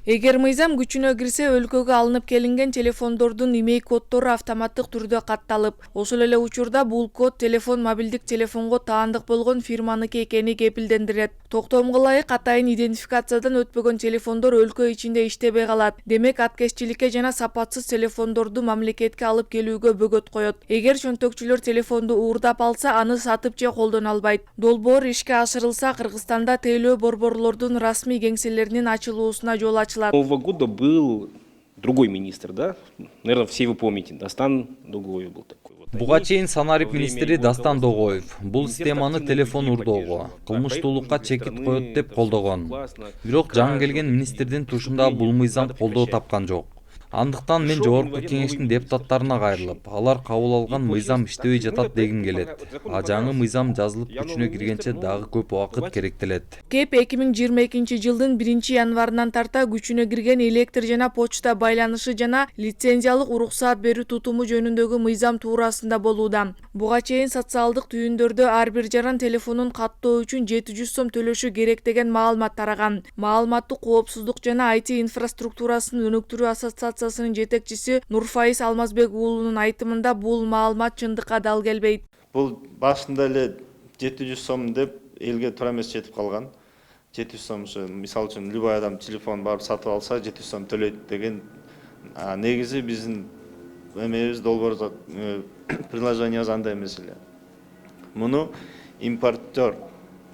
Эгер мыйзам күчүнө кирсе, өлкөгө алынып келинген телефондордун имей коддору автоматтык түрдө катталып, ошол эле учурда бул код телефон мобилдик телефонго таандык болгон фирманыкы экени кепилдендирет. Токтомго ылайык атайын идентификациядан өтпөгөн телефондор өлкө ичинде иштебей калат. Демек, аткезчиликке жана сапатсыз телефондорду мамлекетке алып келүүгө бөгөт коет. Эгер чөнтөкчүлөр телефонду уурдап алса, аны сатып же колдоно албайт. Долбоор ишке ашырылса, Кыргызстанда тейлөө борборлордун расмий кеңселеринин ачылуусуна жол ачылат. Нового года был другой министр, да? Наверное, все вы помните, Дастан Догоев был такой. Буга чейин Санарип министри Дастан Догоев бул системаны телефон урдоого, кылмыштуулукка чекит коет деп колдогон. Бирок жаңы келген министрдин тушунда бул мыйзам колдоо тапкан жок. Андыктан мен жогорку кеңештин депутаттарына кайрылып, алар кабыл алган мыйзам иштебей жатат дегим келет. А жаңы мыйзам жазылып күчүнө киргенче дагы көп убакыт керектелет. КЕП 2022 жылдын 1-январынан тарта күчүнө кирген электр жана почта байланышы жана лицензиялык уруксаат берүү тутуму жөнүндөгү мыйзам туурасында болууда. Буга чейин социалдык түйүндөрдө ар бир жаран телефонун каттоо үчүн 700 сом төлөшү керек деген маалымат тараган. Маалыматтык коопсуздук жана IT инфраструктурасын өнүктүрүү ассоциациясынын жетекчиси Нурфайыз Алмазбек уулунун айтымында бул маалымат чындыкка дал келбейт. Бул башында эле 700 сом деп элге туура эмес жетип калган. 700 сом мисалы үчүн любой адам телефон барып сатып алса 700 сом төлөйт деген. Негизи биздин эмебиз долбоордо приложениябыз андай эмес эле. Муну импортер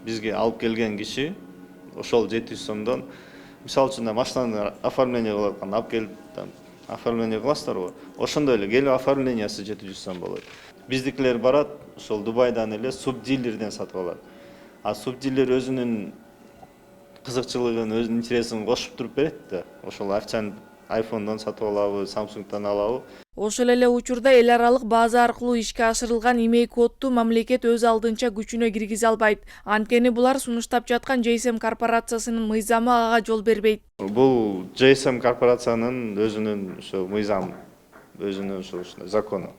бизге алып келген киши ошол 700 сомдон мисалы үчүн машинаны оформление кылып атканда алып келип оформление кыласыздарбы? Ошондой эле келип оформлениясы 700 сом болот. Биздикилер барат, ошол Дубайдан эле субдилерден сатып алат. А субдилер өзүнүн кызыкчылыгын, өзүнүн интересин кошуп туруп берет да. Ошол акчаны iPhone'дан сатып алабы, Samsung'дан алабы. Ошол эле учурда эл аралык база аркылуу ишке ашырылган имей кодду мамлекет өз алдынча күчүнө киргизе албайт. Анткени булар сунуштап жаткан GSM корпорациясынын мыйзамы ага жол бербейт. Бул GSM корпорациянын өзүнүн ошо мыйзамы, өзүнүн ошо закону.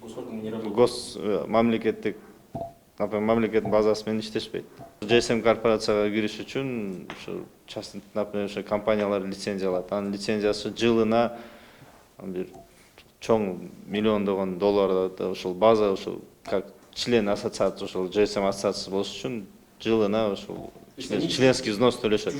Гос мамлекеттик мамлекеттин базасы менен иштешпейт. GSM корпорацияга кириш үчүн ошо частный, например, ошо компаниялар лицензия алат. Анын лицензиясы жылына бир чоң миллиондогон доллар ошол база ошол как член ассоциации ошол GSM ассоциациясы болуш үчүн жылына ошол членский взнос төлөшөт.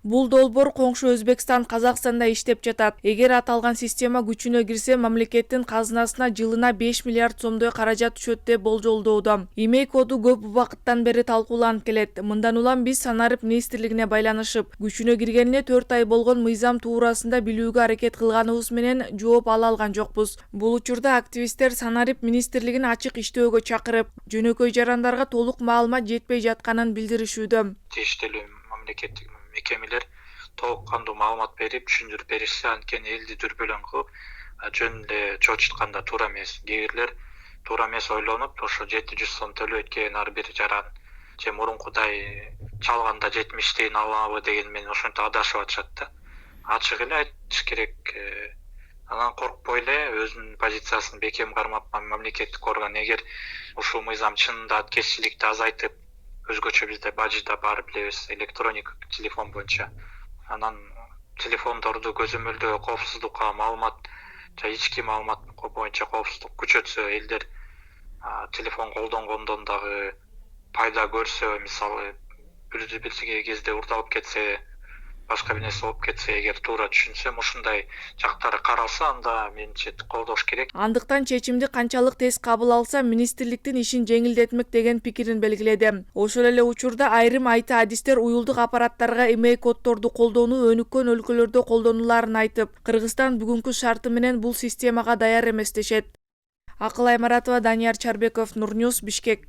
Бул долбоор коңшу Өзбекстан, Казакстанда иштеп жатат. Эгер аталган система күчүнө кирсе, мамлекеттин казынасына жылына 5 миллиард сомдой каражат түшөт деп болжолдоодо. Имей коду көп убакыттан бери талкууланып келет. Мындан улам биз Санарип министрлигине байланышып, күчүнө киргенине 4 ай болгон мыйзам туурасында билүүгө аракет кылганыбыз менен жооп ала алган жокпуз. Бул учурда активисттер Санарип министрлигин ачык иштөөгө чакырып, жөнөкөй жарандарга толук маалымат жетпей жатканын билдиришүүдө. Тийиштүү мамлекеттик мекемелер толук кандуу маалымат берип, түшүндүрүп беришсе, анткени элди дүрбөлөң кылып, жөн эле чочутканда туура эмес. Кээрлер туура эмес ойлонуп, ошо 700 сом төлөйт экен ар бир жаран, же мурункудай чалганда 70 тыйын алабы деген менен ошентип адашып атышат да. Ачык эле айтыш керек. Анан коркпой эле өзүнүн позициясын бекем кармап, мамлекеттик орган эгер ушул мыйзам чынында аткезчиликти азайтып, өзгөчө бизде бажыда бар билебиз, электроник телефон боюнча. Анан телефондорду көзөмөлдөө, коопсуздукка маалымат, же ички маалымат боюнча коопсуздук күчөтсө, элдер телефон колдонгондон дагы пайда көрсө, мисалы бир кезде урдалып кетсе, башка бир нерсе болуп кетсе, эгер туура түшүнсөм, ушундай жактары каралса, анда менимче колдош керек. Андыктан чечимди канчалык тез кабыл алса, министрликтин ишин жеңилдетмек деген пикирин белгиледи. Ошол эле учурда айрым IT адистер уюлдук аппараттарга имей коддорду колдонуу өнүккөн өлкөлөрдө колдонуларын айтып, Кыргызстан бүгүнкү шарты менен бул системага даяр эмес дешет. Акыл Аймаратова, Данияр Чарбеков, Нурньюс, Бишкек.